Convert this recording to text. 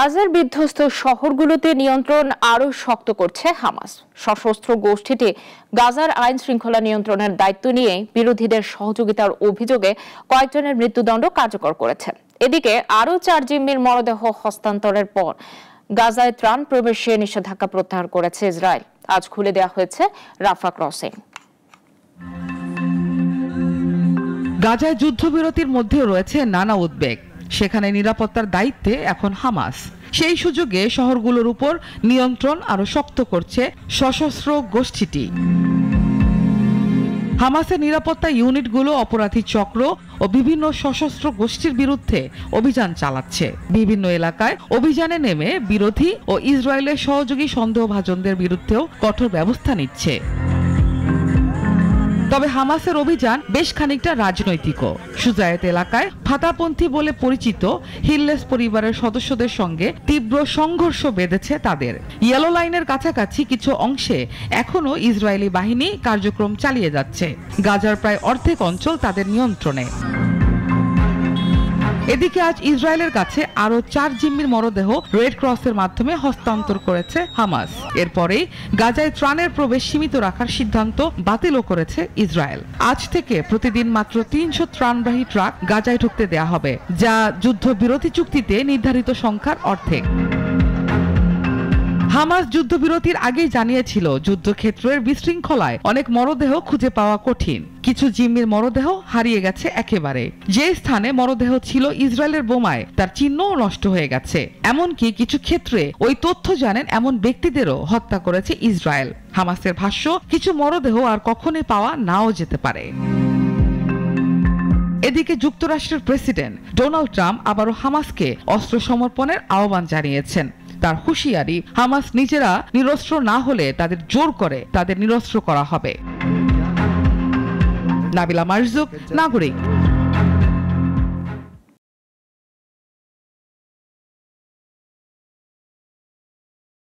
গাজার বিধ্বস্ত শহরগুলোতে নিয়ন্ত্রণ আরো শক্ত করছে হামাস। সশস্ত্র গোষ্ঠীটি গাজার আইন শৃঙ্খলা নিয়ন্ত্রণের দায়িত্ব নিয়ে বিরোধীদের সহযোগিতার অভিযোগে কয়েকজনের মৃত্যুদণ্ড কার্যকর করেছে। এদিকে আরো 4 জিম্মির মরদেহ হস্তান্তরের পর গাজায় ত্রাণ প্রবেশে নিষেধাজ্ঞা প্রত্যাহার করেছে ইসরায়েল। আজ খুলে দেওয়া হয়েছে রাফা ক্রসিং। গাজায় যুদ্ধবিরতির মধ্যেও রয়েছে নানা উদ্বেগ। সেখানে নিরাপত্তার দায়িত্বে এখন হামাস। সেই সুযোগে শহরগুলোর উপর নিয়ন্ত্রণ আরো শক্ত করছে সশস্ত্র গোষ্ঠীটি। হামাসের নিরাপত্তা ইউনিটগুলো অপরাধী চক্র ও বিভিন্ন সশস্ত্র গোষ্ঠীর বিরুদ্ধে অভিযান চালাচ্ছে। বিভিন্ন এলাকায় অভিযানে নেমে বিরোধী ও ইসরায়েলের সহযোগী সন্দেহভাজনদের বিরুদ্ধেও কঠোর ব্যবস্থা নিচ্ছে। তবে হামাসের অভিযান বেশ খানিকটা রাজনৈতিকও। সুজায়েত এলাকায় ফাতাপন্থী বলে পরিচিত হিল্লেস পরিবারের সদস্যদের সঙ্গে তীব্র সংঘর্ষ বেঁধেছে তাদের। ইয়েলো লাইনের কাছাকাছি কিছু অংশে এখনো ইসরায়েলি বাহিনী কার্যক্রম চালিয়ে যাচ্ছে। গাজার প্রায় অর্ধেক অঞ্চল তাদের নিয়ন্ত্রণে। এদিকে আজ ইসরায়েলের কাছে আরো 4 জিম্মির মরদেহ রেড ক্রসের মাধ্যমে হস্তান্তর করেছে হামাস। এরপরেই গাজায় ত্রাণের প্রবেশ সীমিত রাখার সিদ্ধান্ত বাতিলও করেছে ইসরায়েল। আজ থেকে প্রতিদিন মাত্র 300 ত্রাণবাহী ট্রাক গাজায় ঢুকতে দেয়া হবে, যা যুদ্ধবিরতি চুক্তিতে নির্ধারিত সংখ্যার অর্ধেক। হামাস যুদ্ধবিরতির আগেই জানিয়েছিল যুদ্ধক্ষেত্রের বিশৃঙ্খলায় অনেক মরদেহ খুঁজে পাওয়া কঠিন। কিছু জিম্মির মরদেহ হারিয়ে গেছে একেবারে। যে স্থানে মরদেহ ছিল ইসরায়েলের বোমায় তার চিহ্নও নষ্ট হয়ে গেছে। এমনকি কিছু ক্ষেত্রে ওই তথ্য জানেন এমন ব্যক্তিদেরও হত্যা করেছে ইসরায়েল। হামাসের ভাষ্য, কিছু মরদেহ আর কখনোই পাওয়া নাও যেতে পারে। এদিকে যুক্তরাষ্ট্রের প্রেসিডেন্ট ডোনাল্ড ট্রাম্প আবারও হামাসকে অস্ত্র সমর্পণের আহ্বান জানিয়েছেন। তার হুঁশিয়ারি, হামাস নিজেরা নিরস্ত্র না হলে তাদের জোর করে তাদের নিরস্ত্র করা হবে। নাবিলা মারজুক, নাগরিক।